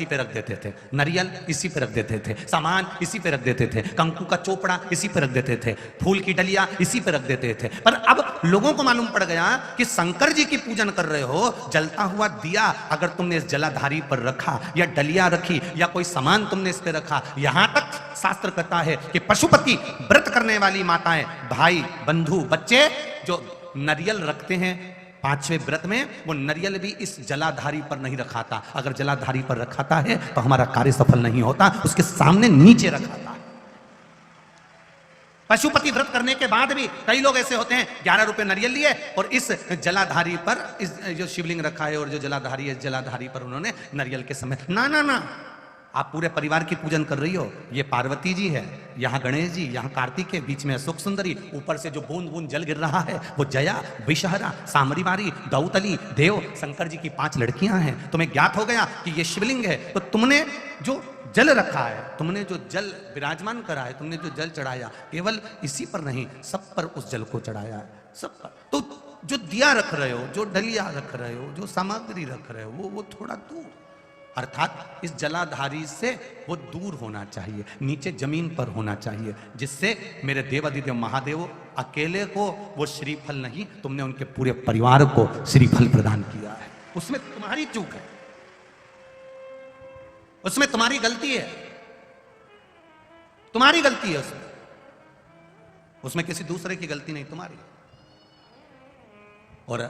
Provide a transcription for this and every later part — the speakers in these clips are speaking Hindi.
इसी पे रख देते थे, नारियल इसी पे रख देते थे, सामान इसी पे रख देते थे, कंकु का चोपड़ा इसी पे रख देते थे, फूल की डलिया इसी पे रख देते थे। पर अब लोगों को मालूम पड़ गया कि शंकर जी की पूजन कर रहे हो, जलता हुआ दिया अगर तुमने इस जलाधारी पर रखा या डलिया रखी या कोई सामान तुमने इस पे रखा, यहां तक शास्त्र कहता है कि पशुपति व्रत करने वाली माताएं, भाई, बंधु, बच्चे जो नारियल रखते हैं पांचवें व्रत में, वो नारियल भी इस जलाधारी पर नहीं रखाता। अगर जलाधारी पर रखाता है तो हमारा कार्य सफल नहीं होता, उसके सामने नीचे रखाता है। पशुपति व्रत करने के बाद भी कई लोग ऐसे होते हैं 11 रुपए नारियल लिए और इस जलाधारी पर, इस जो शिवलिंग रखा है और जो जलाधारी है, इस जलाधारी पर उन्होंने नारियल के समय, ना ना ना, आप पूरे परिवार की पूजन कर रही हो। ये पार्वती जी है, यहाँ गणेश जी, यहाँ कार्तिक है, बीच में अशोक सुंदरी, ऊपर से जो बूंद बूंद जल गिर रहा है वो जया, विषहरा, सामरीवारी, दौतली, देव, शंकर जी की 5 लड़कियां हैं। तुम्हें ज्ञात हो गया कि ये शिवलिंग है, तो तुमने जो जल रखा है, तुमने जो जल विराजमान करा है, तुमने जो जल चढ़ाया, केवल इसी पर नहीं, सब पर उस जल को चढ़ाया है, सब पर। तो जो दिया रख रहे हो, जो डलिया रख रहे हो, जो सामग्री रख रहे हो, वो थोड़ा दूर, अर्थात इस जलाधारी से वो दूर होना चाहिए, नीचे जमीन पर होना चाहिए, जिससे मेरे देवादिदेव महादेव अकेले को वो श्रीफल नहीं, तुमने उनके पूरे परिवार को श्रीफल प्रदान किया है। उसमें तुम्हारी चूक है, उसमें तुम्हारी गलती है, तुम्हारी गलती है उसमें, उसमें किसी दूसरे की गलती नहीं, तुम्हारी। और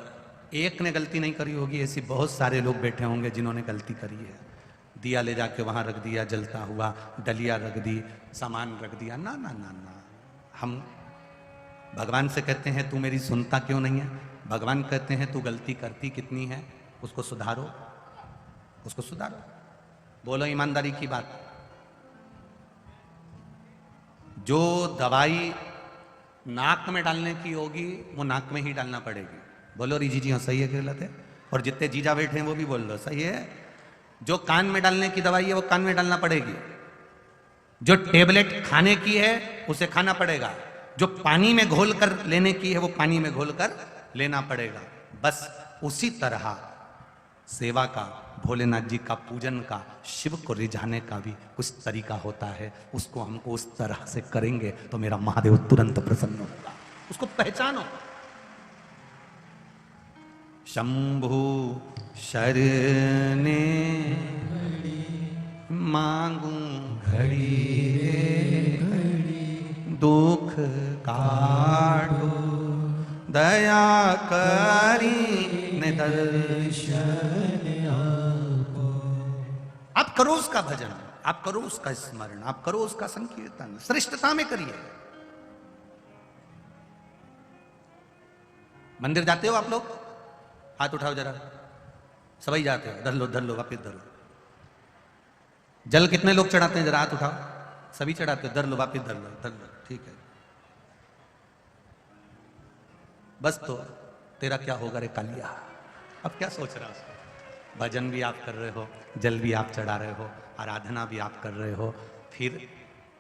एक ने गलती नहीं करी होगी, ऐसी बहुत सारे लोग बैठे होंगे जिन्होंने गलती करी है। दिया ले जाके वहां रख दिया जलता हुआ, डलिया रख दी, सामान रख दिया, ना ना ना ना। हम भगवान से कहते हैं तू मेरी सुनता क्यों नहीं है? भगवान कहते हैं तू गलती करती कितनी है, उसको सुधारो, उसको सुधारो। बोलो ईमानदारी की बात। जो दवाई नाक में डालने की होगी वो नाक में ही डालना पड़ेगी। बोलो री जी, हाँ सही है कि गलत है? और जितने जीजा बैठे हैं वो भी बोल लो सही है। जो कान में डालने की दवाई है वो कान में डालना पड़ेगी, जो टेबलेट खाने की है उसे खाना पड़ेगा, जो पानी में घोल कर लेने की है वो पानी में घोल कर लेना पड़ेगा। बस उसी तरह सेवा का, भोलेनाथ जी का पूजन का, शिव को रिझाने का भी कुछ तरीका होता है। उसको हमको उस तरह से करेंगे तो मेरा महादेव तुरंत प्रसन्न होगा। उसको पहचानो। शंभु शरणे मांगू घड़ी दुख काटो, दया करी ने दर्शन आपो। आप करो उसका भजन, आप करो उसका स्मरण, आप करो उसका संकीर्तन, श्रेष्ठता में करिए। मंदिर जाते हो आप लोग? हाथ उठाओ जरा, सभी जाते हो? धर लो वापिस धर लो। जल कितने लोग चढ़ाते हैं? जरा हाथ उठाओ। सभी चढ़ाते हो? धर लो वापिस धर लो, ठीक है। बस तो तेरा क्या होगा रे कालिया? अब क्या सोच रहा उसको? भजन भी आप कर रहे हो, जल भी आप चढ़ा रहे हो, आराधना भी आप कर रहे हो, फिर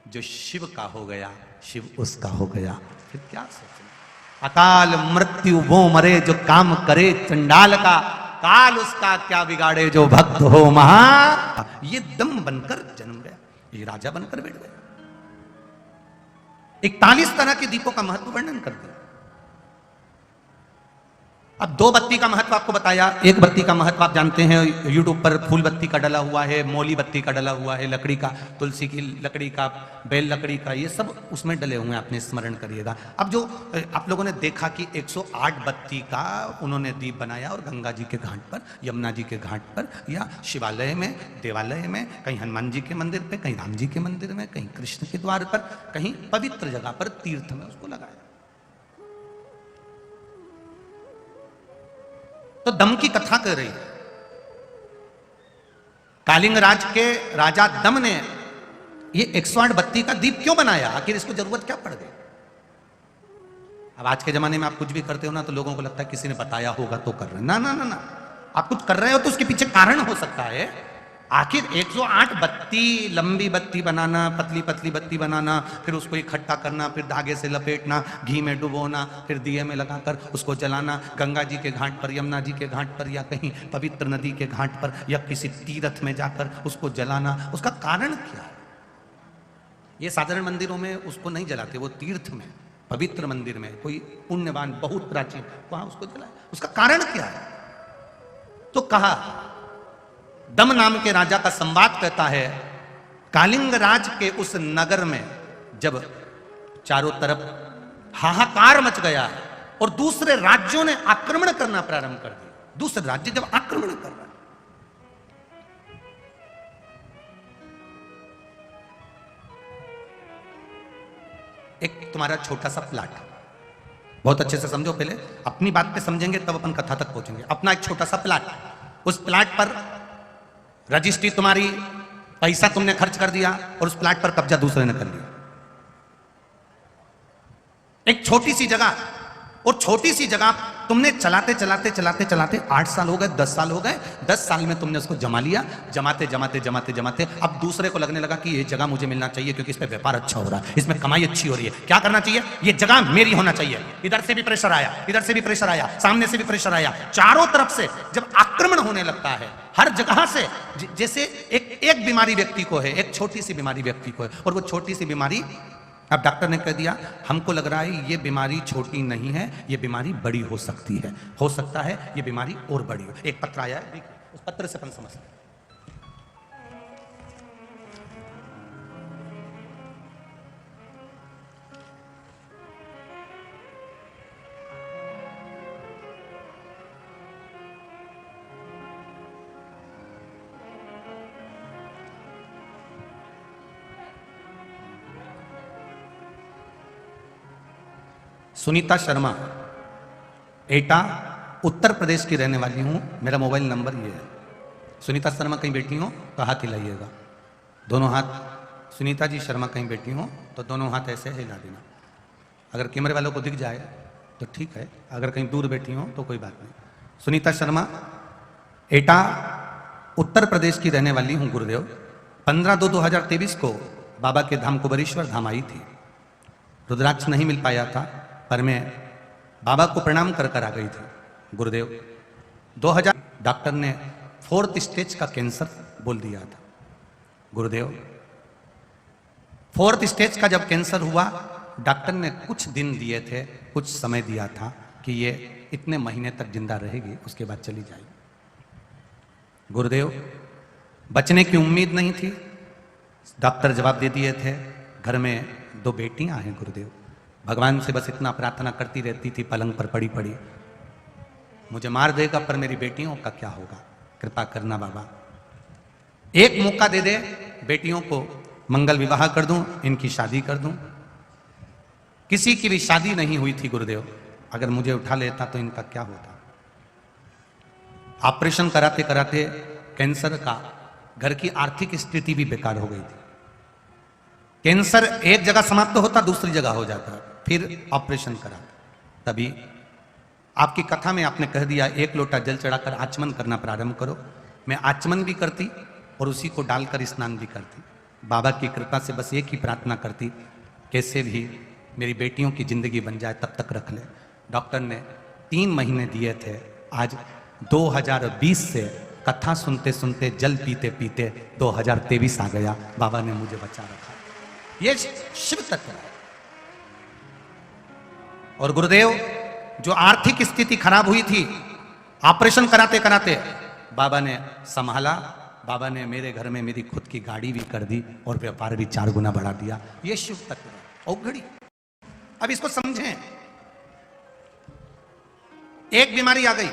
जो शिव का हो गया शिव उसका हो गया, फिर क्या सोचना? अकाल मृत्यु वो मरे जो काम करे चंडाल का, काल उसका क्या बिगाड़े जो भक्त हो महा। ये दम बनकर जन्म गया, ये राजा बनकर बैठ गया। 41 तरह के दीपों का महत्व वर्णन कर दिया। अब 2 बत्ती का महत्व आपको बताया। 1 बत्ती का महत्व आप जानते हैं, यूट्यूब पर फूल बत्ती का डला हुआ है, मौली बत्ती का डला हुआ है, लकड़ी का, तुलसी की लकड़ी का, बेल लकड़ी का, ये सब उसमें डले हुए हैं, आपने स्मरण करिएगा। अब जो आप लोगों ने देखा कि 108 बत्ती का उन्होंने दीप बनाया और गंगा जी के घाट पर, यमुना जी के घाट पर, या शिवालय में, देवालय में, कहीं हनुमान जी के मंदिर पर, कहीं राम जी के मंदिर में, कहीं कृष्ण के द्वार पर, कहीं पवित्र जगह पर, तीर्थ में उसको लगाया। तो दम की कथा कर रही है। कालिंग राज के राजा दम ने ये 108 बत्ती का दीप क्यों बनाया? आखिर इसको जरूरत क्या पड़ गई? अब आज के जमाने में आप कुछ भी करते हो ना तो लोगों को लगता है किसी ने बताया होगा तो कर रहे हैं। ना ना ना ना, आप कुछ कर रहे हो तो उसके पीछे कारण हो सकता है। आखिर 108 बत्ती, लंबी बत्ती बनाना, पतली पतली बत्ती बनाना, फिर उसको इकट्ठा करना, फिर धागे से लपेटना, घी में डुबोना, फिर दिए में लगाकर उसको जलाना, गंगा जी के घाट पर, यमुना जी के घाट पर, या कहीं पवित्र नदी के घाट पर, या किसी तीर्थ में जाकर उसको जलाना, उसका कारण क्या है? ये साधारण मंदिरों में उसको नहीं जलाते, वो तीर्थ में, पवित्र मंदिर में, कोई पुण्यवान बहुत प्राचीन, वहां उसको जलाए। उसका कारण क्या है? तो कहा, दम नाम के राजा का संवाद कहता है, कालिंग राज के उस नगर में जब चारों तरफ हाहाकार मच गया और दूसरे राज्यों ने आक्रमण करना प्रारंभ कर दिया, दूसरे राज्य जब आक्रमण कर रहा है, एक तुम्हारा छोटा सा प्लाट, बहुत अच्छे से समझो, पहले अपनी बात पे समझेंगे तब अपन कथा तक पहुंचेंगे। अपना एक छोटा सा प्लाट, उस प्लाट पर रजिस्ट्री तुम्हारी, पैसा तुमने खर्च कर दिया और उस प्लाट पर कब्जा दूसरे ने कर लिया। एक छोटी सी जगह, और छोटी सी जगह तुमने चलाते चलाते चलाते चलाते 8 साल हो गए, 10 साल हो गए, 10 साल में तुमने उसको जमा लिया, जमाते जमाते जमाते जमाते अब दूसरे को लगने लगा कि ये जगह मुझे मिलना चाहिए क्योंकि इस पे व्यापार अच्छा हो रहा है, इसमें कमाई अच्छी हो रही है, क्या करना चाहिए, ये जगह मेरी होना चाहिए। इधर से भी प्रेशर आया, इधर से भी प्रेशर आया, सामने से भी प्रेशर आया, चारों तरफ से जब आक्रमण होने लगता है हर जगह से, जैसे एक बीमारी व्यक्ति को है, एक छोटी सी बीमारी व्यक्ति को है, और वो छोटी सी बीमारी, अब डॉक्टर ने कह दिया हमको लग रहा है ये बीमारी छोटी नहीं है, ये बीमारी बड़ी हो सकती है, हो सकता है ये बीमारी और बड़ी हो। एक पत्र आया है, देखिए उस पत्र से अपन समझते हैं। सुनीता शर्मा, एटा, उत्तर प्रदेश की रहने वाली हूं, मेरा मोबाइल नंबर ये है। सुनीता शर्मा कहीं बैठी हो तो हाथ हिलाइएगा, दोनों हाथ। सुनीता जी शर्मा कहीं बैठी हो तो दोनों हाथ ऐसे हिला देना, अगर कैमरे वालों को दिख जाए तो ठीक है, अगर कहीं दूर बैठी हो तो कोई बात नहीं। सुनीता शर्मा, एटा, उत्तर प्रदेश की रहने वाली हूं गुरुदेव। 15/2/2023 को बाबा के धाम कुबेरेश्वर धाम आई थी, रुद्राक्ष नहीं मिल पाया था, पर मैं बाबा को प्रणाम कर कर आ गई थी गुरुदेव। 2000 डॉक्टर ने 4th स्टेज का कैंसर बोल दिया था गुरुदेव। 4th स्टेज का जब कैंसर हुआ, डॉक्टर ने कुछ दिन दिए थे, कुछ समय दिया था कि ये इतने महीने तक जिंदा रहेगी, उसके बाद चली जाएगी गुरुदेव। बचने की उम्मीद नहीं थी, डॉक्टर जवाब दे दिए थे घर में 2 बेटियां हैं गुरुदेव। भगवान से बस इतना प्रार्थना करती रहती थी पलंग पर पड़ी पड़ी, मुझे मार देगा पर मेरी बेटियों का क्या होगा, कृपा करना बाबा, एक मौका दे दे, बेटियों को मंगल विवाह कर दूं, इनकी शादी कर दूं। किसी की भी शादी नहीं हुई थी गुरुदेव, अगर मुझे उठा लेता तो इनका क्या होता। ऑपरेशन कराते कराते कैंसर का, घर की आर्थिक स्थिति भी बेकार हो गई थी। कैंसर एक जगह समाप्त होता, दूसरी जगह हो जाता, फिर ऑपरेशन करा, तभी आपकी कथा में आपने कह दिया 1 लोटा जल चढ़ाकर आचमन करना प्रारंभ करो। मैं आचमन भी करती और उसी को डालकर स्नान भी करती। बाबा की कृपा से बस एक ही प्रार्थना करती, कैसे भी मेरी बेटियों की जिंदगी बन जाए, तब तक रख ले। डॉक्टर ने 3 महीने दिए थे, आज 2020 से कथा सुनते सुनते, जल पीते पीते 2023 आ गया, बाबा ने मुझे बचा रखा। ये शिव तत्व है। और गुरुदेव, जो आर्थिक स्थिति खराब हुई थी, ऑपरेशन कराते कराते बाबा ने संभाला, बाबा ने मेरे घर में मेरी खुद की गाड़ी भी कर दी और व्यापार भी 4 गुना बढ़ा दिया। ये शिव तत्व है, औघड़ी। अब इसको समझें, एक बीमारी आ गई,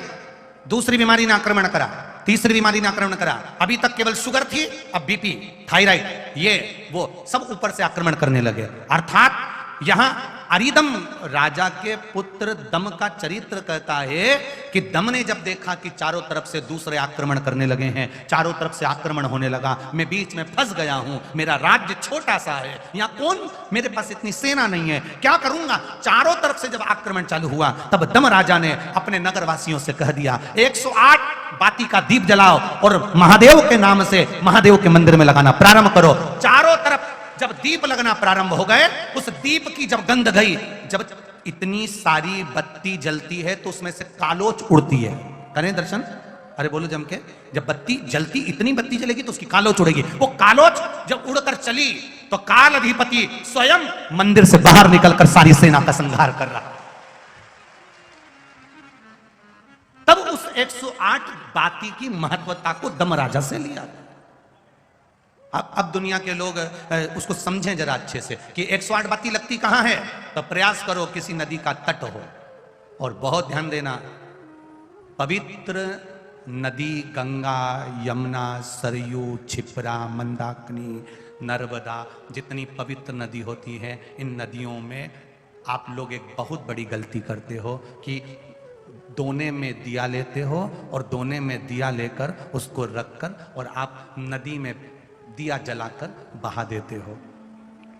दूसरी बीमारी ने आक्रमण करा, तीसरी बीमारी ने आक्रमण करा, अभी तक केवल शुगर थी, अब बीपी, थायराइड, ये वो सब ऊपर से आक्रमण करने लगे। अर्थात यहां अरिदम राजा के पुत्र दम का चरित्र कहता है कि दम ने जब देखा कि चारों तरफ से दूसरे आक्रमण करने लगे हैं, चारों तरफ से आक्रमण होने लगा, मैं बीच में फंस गया हूं, मेरा राज्य छोटा सा है, यहां कौन, मेरे पास इतनी सेना नहीं है, क्या करूंगा। चारों तरफ से जब आक्रमण चालू हुआ, तब दम राजा ने अपने नगरवासियों से कह दिया 108 बाती का दीप जलाओ और महादेव के नाम से महादेव के मंदिर में लगाना प्रारंभ करो। चारों तरफ जब दीप लगना प्रारंभ हो गए, उस दीप की जब गंध गई, जब इतनी सारी बत्ती जलती है तो उसमें से कालोच उड़ती है। करें दर्शन, अरे बोलो जम के। जब बत्ती जलती, इतनी बत्ती जलेगी तो उसकी कालोच उड़ेगी। वो कालोच जब उड़कर चली तो काल अधिपति स्वयं मंदिर से बाहर निकलकर सारी सेना का संहार कर रहा। तब उस 108 बाती की महत्वता को दम राजा से लिया। अब दुनिया के लोग उसको समझें जरा अच्छे से कि 108 बाती लगती कहां है। तो प्रयास करो किसी नदी का तट हो, और बहुत ध्यान देना, पवित्र नदी गंगा, यमुना, सरयू, क्षिप्रा, मंदाकिनी, नर्मदा, जितनी पवित्र नदी होती हैं, इन नदियों में आप लोग एक बहुत बड़ी गलती करते हो कि दोने में दिया लेते हो और दोने में दिया लेकर उसको रखकर और आप नदी में दिया जलाकर बहा देते हो।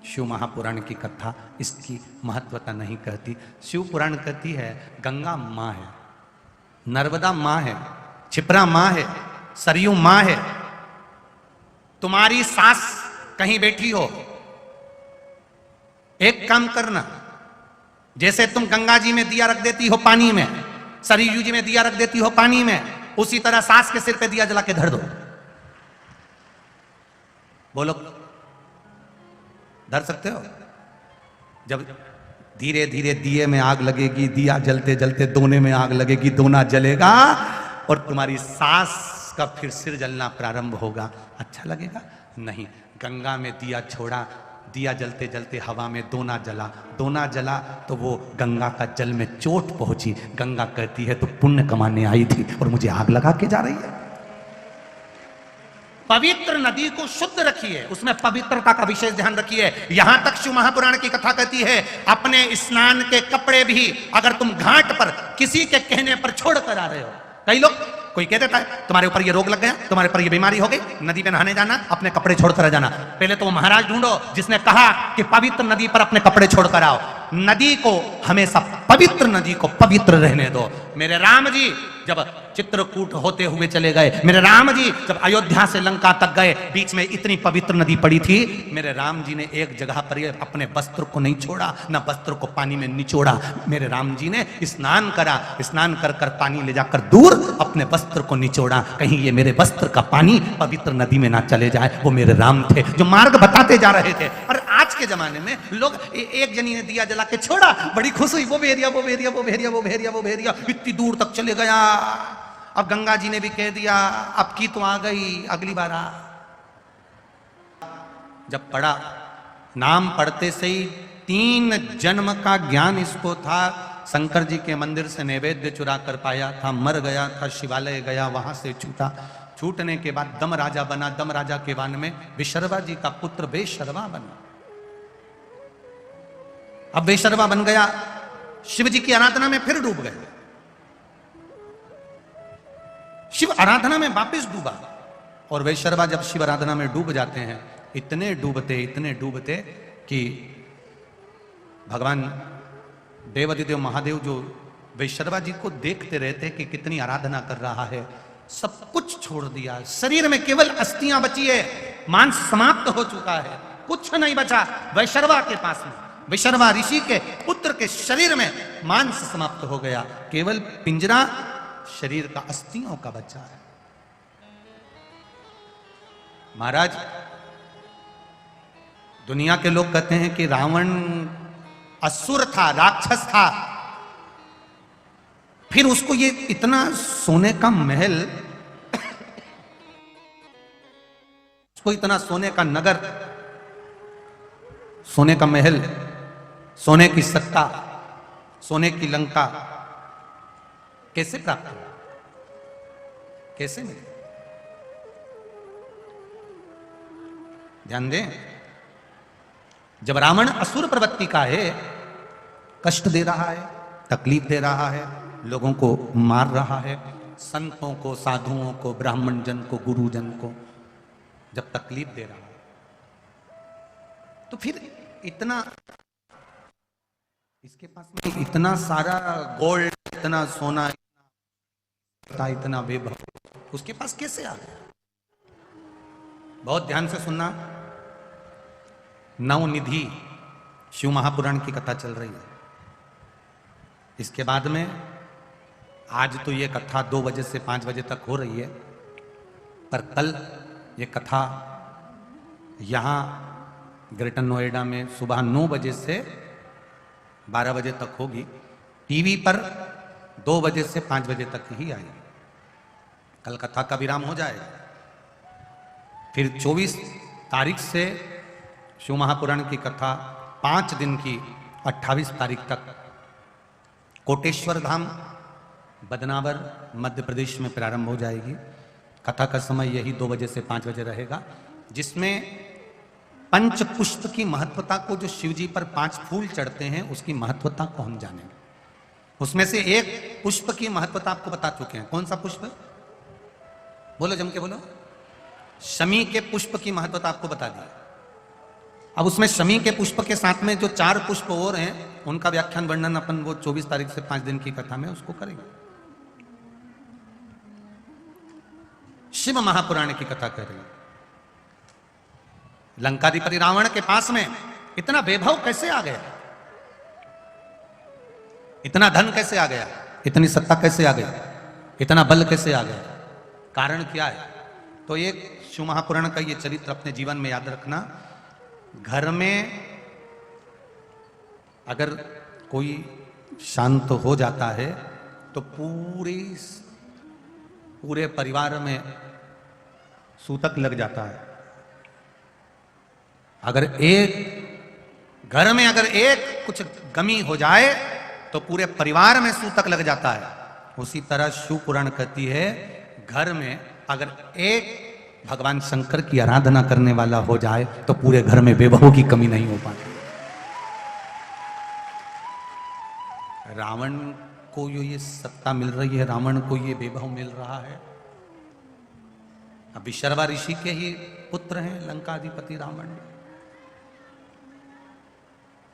शिव महापुराण की कथा इसकी महत्वता नहीं कहती। शिव पुराण कहती है गंगा माँ है, नर्मदा माँ है, क्षिप्रा माँ है, सरयू माँ है। तुम्हारी सास कहीं बैठी हो, एक काम करना, जैसे तुम गंगा जी में दिया रख देती हो पानी में, सरयू जी में दिया रख देती हो पानी में, उसी तरह सास के सिर पे दिया जला के धर दो। बोलो, धर सकते हो? जब धीरे धीरे दिए में आग लगेगी, दिया जलते जलते दोने में आग लगेगी, दोना जलेगा और तुम्हारी सास का फिर सिर जलना प्रारंभ होगा। अच्छा लगेगा? नहीं। गंगा में दिया छोड़ा, दिया जलते जलते हवा में दोना जला, दोना जला तो वो गंगा का जल में चोट पहुंची। गंगा कहती है तो पुण्य कमाने आई थी और मुझे आग लगा के जा रही है। पवित्र नदी को शुद्ध रखिए, उसमें पवित्रता का विशेष ध्यान रखिए। यहां तक शिव महापुराण की कथा कहती है अपने स्नान के कपड़े भी अगर तुम घाट पर किसी के कहने पर छोड़ कर आ रहे हो, कई लोग, कोई कह देता है तुम्हारे ऊपर ये रोग लग गया, तुम्हारे ऊपर ये बीमारी हो गई, नदी पे नहाने जाना, अपने कपड़े छोड़कर जाना। पहले तो वो महाराज ढूंढो जिसने कहा कि पवित्र नदी पर अपने कपड़े छोड़कर आओ। नदी को हमेशा, पवित्र नदी को पवित्र रहने दो। मेरे राम जी जब चित्रकूट होते हुए चले गए, मेरे राम जी जब अयोध्या से लंका तक गए, बीच में इतनी पवित्र नदी पड़ी थी, मेरे राम जी ने एक जगह पर अपने वस्त्र को नहीं छोड़ा, ना वस्त्र को पानी में निचोड़ा। मेरे राम जी ने स्नान करा, स्नान कर कर पानी ले जाकर दूर अपने वस्त्र को निचोड़ा, कहीं ये मेरे वस्त्र का पानी पवित्र नदी में ना चले जाए। वो मेरे राम थे जो मार्ग बताते जा रहे थे। और आज के जमाने में लोग, एक जनी ने दिया जला के छोड़ा, बड़ी खुश हुई, वो भेरिया वो भेरिया वो भेरिया वो भेरिया वो भेरिया इतनी दूर तक चले गया। अब गंगा जी ने भी कह दिया अब की तो आ गई, अगली बार आ। जब पढ़ा, नाम पढ़ते से ही 3 जन्म का ज्ञान इसको था। शंकर जी के मंदिर से नैवेद्य चुरा कर पाया था, मर गया था, शिवालय गया, वहां से छूटा। छूटने के बाद दम राजा बना, दम राजा के वन में विशर्वा जी का पुत्र बेशर्वा बना। अब बेशर्वा बन गया, शिव जी की आराधना में फिर डूब गए, शिव आराधना में वापस डूबा। और वैशर्वा जब शिव आराधना में डूब जाते हैं, इतने डूबते कि भगवान देवादिदेव महादेव जो वैशर्वा जी को देखते रहते कि कितनी आराधना कर रहा है, सब कुछ छोड़ दिया। शरीर में केवल अस्थियां बची है, मांस समाप्त हो चुका है, कुछ नहीं बचा। वैशर्वा के पास में, वैशर्वा ऋषि के पुत्र के शरीर में मांस समाप्त हो गया, केवल पिंजरा शरीर का अस्थियों का बच्चा है। महाराज, दुनिया के लोग कहते हैं कि रावण असुर था, राक्षस था, फिर उसको ये इतना सोने का महल, उसको इतना सोने का नगर, सोने का महल, सोने की सत्ता, सोने की लंका कैसे प्राप्त हुआ, कैसे मिले? ध्यान दें, जब रावण असुर प्रवृत्ति का है, कष्ट दे रहा है, तकलीफ दे रहा है, लोगों को मार रहा है, संतों को, साधुओं को, ब्राह्मण जन को, गुरुजन को जब तकलीफ दे रहा है, तो फिर इतना, इसके पास में इतना सारा गोल्ड, इतना सोना, इतना वैभव, उसके पास कैसे आ गया? बहुत ध्यान से सुनना। नवनिधि शिव महापुराण की कथा चल रही है। इसके बाद में आज तो ये कथा 2 बजे से 5 बजे तक हो रही है, पर कल ये कथा यहाँ ग्रेटर नोएडा में सुबह 9 बजे से 12 बजे तक होगी। टीवी पर 2 बजे से 5 बजे तक ही आएगी। कल कथा का विराम हो जाएगा। फिर 24 तारीख से शिव महापुराण की कथा 5 दिन की 28 तारीख तक कोटेश्वर धाम बदनावर मध्य प्रदेश में प्रारंभ हो जाएगी। कथा का समय यही 2 बजे से 5 बजे रहेगा, जिसमें पंच पुष्प की महत्वता को, जो शिव जी पर 5 फूल चढ़ते हैं उसकी महत्वता को हम जानेंगे। उसमें से एक पुष्प की महत्वता आपको बता चुके हैं। कौन सा पुष्प? बोलो, जम के बोलो। शमी के पुष्प की महत्वता आपको बता दी। अब उसमें शमी के पुष्प के साथ में जो 4 पुष्प और हैं उनका व्याख्यान वर्णन अपन वो 24 तारीख से 5 दिन की कथा में उसको करेंगे। शिव महापुराण की कथा कर रही। लंकाधिपति रावण के पास में इतना वैभव कैसे आ गया? इतना धन कैसे आ गया? इतनी सत्ता कैसे आ गई? इतना बल कैसे आ गया? कारण क्या है? तो एक शिव महापुराण का ये चरित्र अपने जीवन में याद रखना। घर में अगर कोई शांत हो जाता है तो पूरे परिवार में सूतक लग जाता है। अगर एक घर में अगर एक कुछ गमी हो जाए तो पूरे परिवार में सूतक लग जाता है। उसी तरह शिव पुराण कहती है, घर में अगर एक भगवान शंकर की आराधना करने वाला हो जाए तो पूरे घर में वैभव की कमी नहीं हो पाती। रावण को ये सत्ता मिल रही है, रावण को ये वैभव मिल रहा है। अब विशर्वा ऋषि के ही पुत्र हैं लंकाधिपति रावण,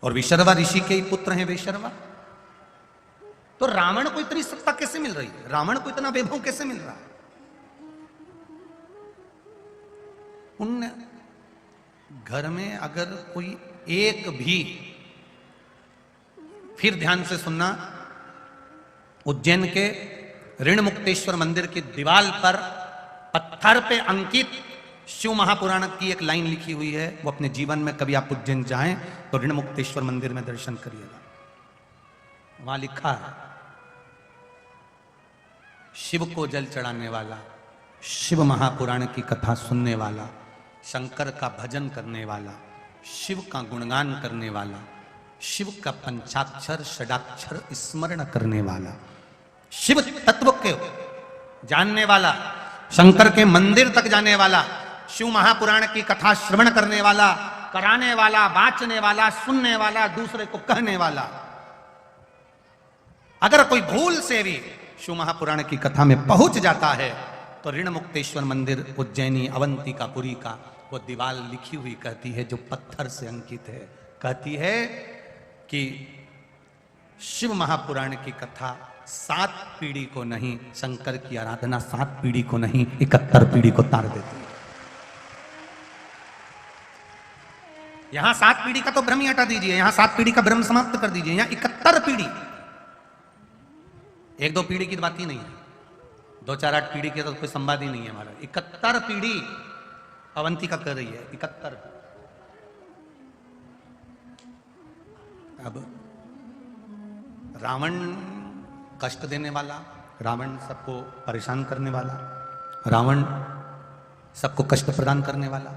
और विशर्वा ऋषि के ही पुत्र हैं वेशर्वा। तो रावण को इतनी सत्ता कैसे मिल रही है? रावण को इतना वैभव कैसे मिल रहा है? उन घर में अगर कोई एक भी, फिर ध्यान से सुनना, उज्जैन के ऋण मुक्तेश्वर मंदिर की दीवार पर पत्थर पे अंकित शिव महापुराण की एक लाइन लिखी हुई है। वो अपने जीवन में कभी आप उज्जैन जाएं तो ऋण मुक्तेश्वर मंदिर में दर्शन करिएगा। वहां लिखा है, शिव को जल चढ़ाने वाला, शिव महापुराण की कथा सुनने वाला, शंकर का भजन करने वाला, शिव का गुणगान करने वाला, शिव का पंचाक्षर षडाक्षर स्मरण करने वाला, शिव तत्व के जानने वाला, शंकर के मंदिर तक जाने वाला, शिव महापुराण की कथा श्रवण करने वाला, कराने वाला, बांचने वाला, सुनने वाला, दूसरे को कहने वाला, अगर कोई भूल से भी शिव महापुराण की कथा में पहुंच जाता है तो ऋण मुक्तेश्वर मंदिर उज्जैनी अवंतिकापुरी का वो दीवार लिखी हुई कहती है, जो पत्थर से अंकित है, कहती है कि शिव महापुराण की कथा 7 पीढ़ी को नहीं, शंकर की आराधना 7 पीढ़ी को नहीं 71 पीढ़ी को तार देती है। यहां 7 पीढ़ी का तो भ्रम ही हटा दीजिए, यहां 7 पीढ़ी का भ्रम समाप्त कर दीजिए। यहां 71 पीढ़ी, 1-2 पीढ़ी की बात ही नहीं है, 2-4-8 पीढ़ी की तो कोई संवाद ही नहीं है हमारा। 71 पीढ़ी अवंतिका कर रही है, 71। अब रावण कष्ट देने वाला, रावण सबको परेशान करने वाला, रावण सबको कष्ट प्रदान करने वाला,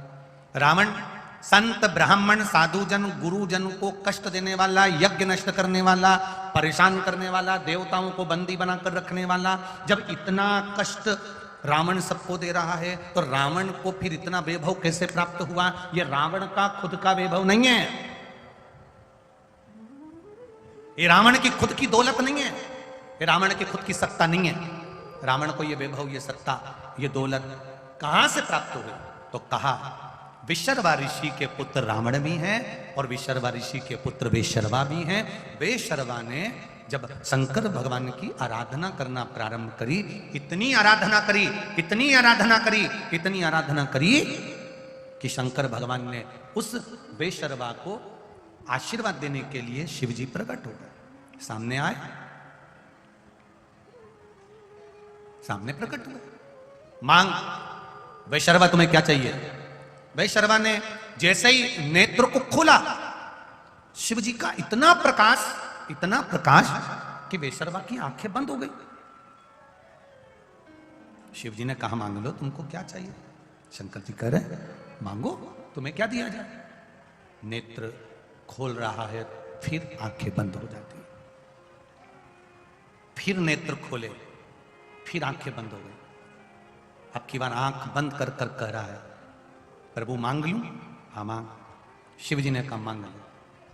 रावण संत ब्राह्मण साधुजन गुरुजन को कष्ट देने वाला, यज्ञ नष्ट करने वाला, परेशान करने वाला, देवताओं को बंदी बनाकर रखने वाला। जब इतना कष्ट रावण सबको दे रहा है तो रावण को फिर इतना वैभव कैसे प्राप्त हुआ? ये रावण का खुद का वैभव नहीं है, ये रावण की खुद की दौलत नहीं है, ये रावण की खुद की सत्ता नहीं है। रावण को ये वैभव, ये सत्ता, ये दौलत कहां से प्राप्त हुई? तो कहा विशर्वा ऋषि के पुत्र रावण भी हैं और विशर्वा ऋषि के पुत्र वेशर्वा भी हैं। वेशर्वा ने जब शंकर भगवान की आराधना करना प्रारंभ करी, इतनी आराधना करी, इतनी आराधना करी, इतनी आराधना करी कि शंकर भगवान ने उस वेशर्वा को आशीर्वाद देने के लिए शिवजी प्रकट हो गए। सामने आए, सामने प्रकट हुए, मांग वेशर्वा तुम्हें क्या चाहिए। वेशर्वा ने जैसे ही नेत्र को खोला, शिवजी का इतना प्रकाश कि वेशर्वा की आंखें बंद हो गई। शिवजी ने कहा मांग लो, तुमको क्या चाहिए। शंकर जी कह रहे मांगो, तुम्हें क्या दिया जाए। नेत्र खोल रहा है, फिर आंखें बंद हो जाती, फिर नेत्र खोले, फिर आंखें बंद हो गई। अब की बार आंख बंद कर कर कह रहा है प्रभु मांग लूं। हाँ मांग। शिवजी ने कहा मांग लो,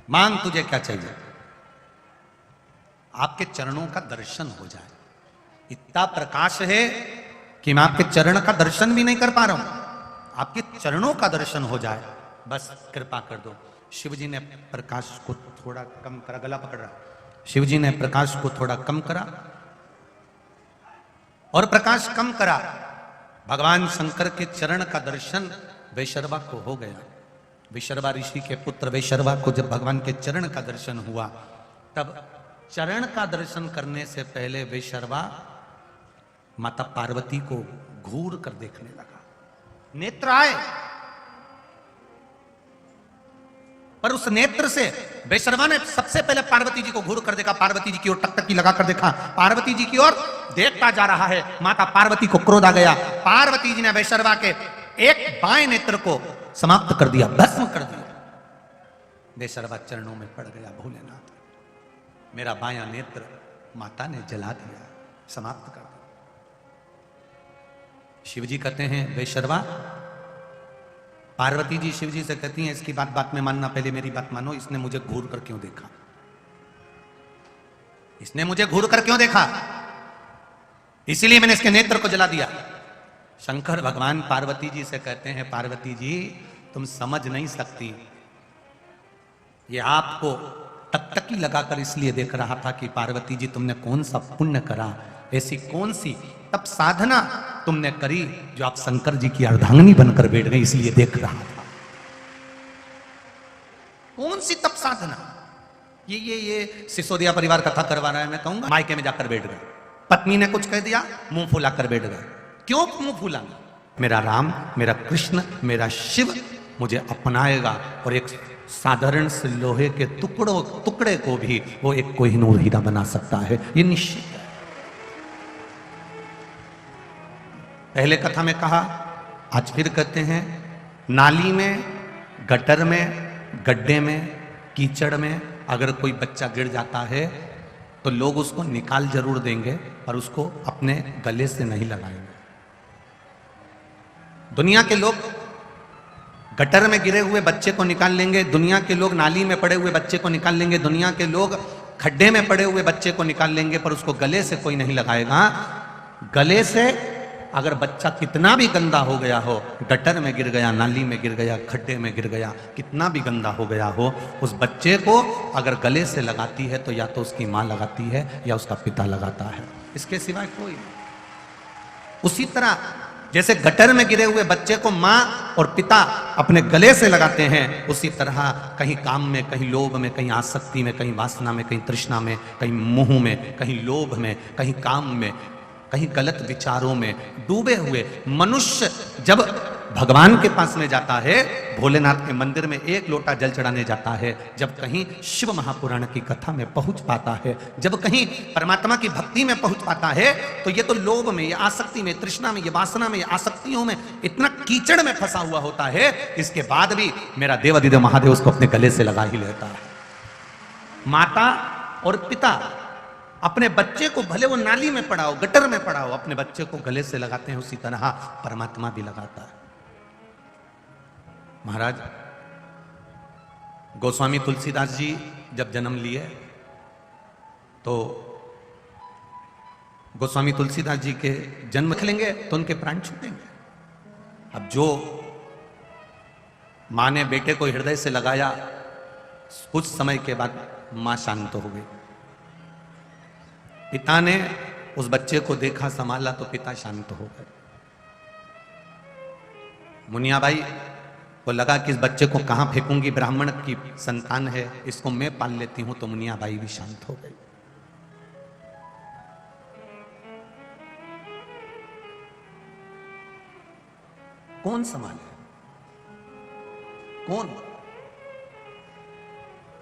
मांग तुझे क्या चाहिए। आपके चरणों का दर्शन हो जाए। इतना प्रकाश है कि मैं आपके चरण का दर्शन भी नहीं कर पा रहा हूं, आपके चरणों का दर्शन हो जाए, बस कृपा कर दो। शिवजी ने प्रकाश को थोड़ा कम करा, गला पकड़ रहा। शिवजी ने प्रकाश को थोड़ा कम करा और प्रकाश कम करा, भगवान शंकर के चरण का दर्शन वेशर्वा को हो गया। विशर्वा ऋषि के पुत्र वेशर्वा को जब भगवान के चरण का दर्शन हुआ, तब चरण का दर्शन करने से पहले वेशर्वा माता पार्वती को घूर कर देखने लगा। नेत्र आए, पर उस नेत्र से वेशर्वा ने सबसे पहले पार्वती जी को घूर कर देखा, पार्वती जी की ओर टकटकी लगा कर देखा, पार्वती जी की ओर देखता जा रहा है। माता पार्वती को क्रोध आ गया। पार्वती जी ने वेशर्वा के एक बाएं नेत्र को समाप्त कर दिया, भस्म कर दिया। वेशर्वा चरणों में पड़ गया, भोलेनाथ मेरा बायां नेत्र माता ने जला दिया, समाप्त कर दिया। शिवजी कहते हैं वेशर्वा, पार्वती जी शिवजी से कहती हैं इसकी बात में मानना, पहले मेरी बात मानो, इसने मुझे घूर कर क्यों देखा, इसने मुझे घूर कर क्यों देखा, इसीलिए मैंने इसके नेत्र को जला दिया। शंकर भगवान पार्वती जी से कहते हैं पार्वती जी तुम समझ नहीं सकती, ये आपको टकटकी लगाकर इसलिए देख रहा था कि पार्वती जी तुमने कौन सा पुण्य करा, ऐसी कौन सी तप साधना तुमने करी जो आप शंकर जी की अर्धांगिनी बनकर बैठ गई, इसलिए देख रहा था। कौन सी तप साधना। ये सिसोदिया परिवार कथा करवा रहा है, मैं कहूंगा मायके में जाकर बैठ गए, पत्नी ने कुछ कह दिया मुंह फुला कर बैठ गए। क्यों मुंह फुला। मेरा राम, मेरा कृष्ण, मेरा शिव मुझे अपनाएगा और एक साधारण से लोहे के टुकड़े को भी वो एक कोहिनूर हीरा बना सकता है, ये निश्चित है। पहले कथा में कहा, आज फिर कहते हैं, नाली में, गटर में, गड्ढे में, कीचड़ में अगर कोई बच्चा गिर जाता है तो लोग उसको निकाल जरूर देंगे पर उसको अपने गले से नहीं लगाएंगे। दुनिया के लोग गटर में गिरे हुए बच्चे को निकाल लेंगे, दुनिया के लोग नाली में पड़े हुए बच्चे को निकाल लेंगे, दुनिया के लोग खड्डे में पड़े हुए बच्चे को निकाल लेंगे, पर उसको गले से कोई नहीं लगाएगा। गले से अगर बच्चा कितना भी गंदा हो गया हो, गटर में गिर गया, नाली में गिर गया, खड्डे में गिर गया, कितना भी गंदा हो गया हो, उस बच्चे को अगर गले से लगाती है तो या तो उसकी माँ लगाती है या उसका पिता लगाता है, इसके सिवाय कोई। उसी तरह जैसे गटर में गिरे हुए बच्चे को माँ और पिता अपने गले से लगाते हैं, उसी तरह कहीं काम में, कहीं लोभ में, कहीं आसक्ति में, कहीं वासना में, कहीं तृष्णा में, कहीं मोह में, कहीं लोभ में, कहीं काम में, कहीं गलत विचारों में डूबे हुए मनुष्य जब भगवान के पास में जाता है, भोलेनाथ के मंदिर में एक लोटा जल चढ़ाने जाता है, जब कहीं शिव महापुराण की कथा में पहुंच पाता है, जब कहीं परमात्मा की भक्ति में पहुंच पाता है, तो ये तो लोभ में, ये आसक्ति में, तृष्णा में, ये वासना में, ये आसक्तियों में इतना कीचड़ में फंसा हुआ होता है, इसके बाद भी मेरा देवाधिदेव महादेव उसको अपने गले से लगा ही लेता है। माता और पिता अपने बच्चे को भले वो नाली में पड़ा हो, गटर में पड़ा हो, अपने बच्चे को गले से लगाते हैं, उसी तरह परमात्मा भी लगाता है। महाराज गोस्वामी तुलसीदास जी जब जन्म लिए तो गोस्वामी तुलसीदास जी के जन्म लेंगे तो उनके प्राण छूटेंगे। अब जो मां ने बेटे को हृदय से लगाया, कुछ समय के बाद मां शांत हो गई। पिता ने उस बच्चे को देखा, संभाला तो पिता शांत हो गए। मुनिया बाई को लगा कि इस बच्चे को कहां फेंकूंगी, ब्राह्मण की संतान है, इसको मैं पाल लेती हूं, तो मुनिया बाई भी शांत हो गई। कौन संभाले, कौन?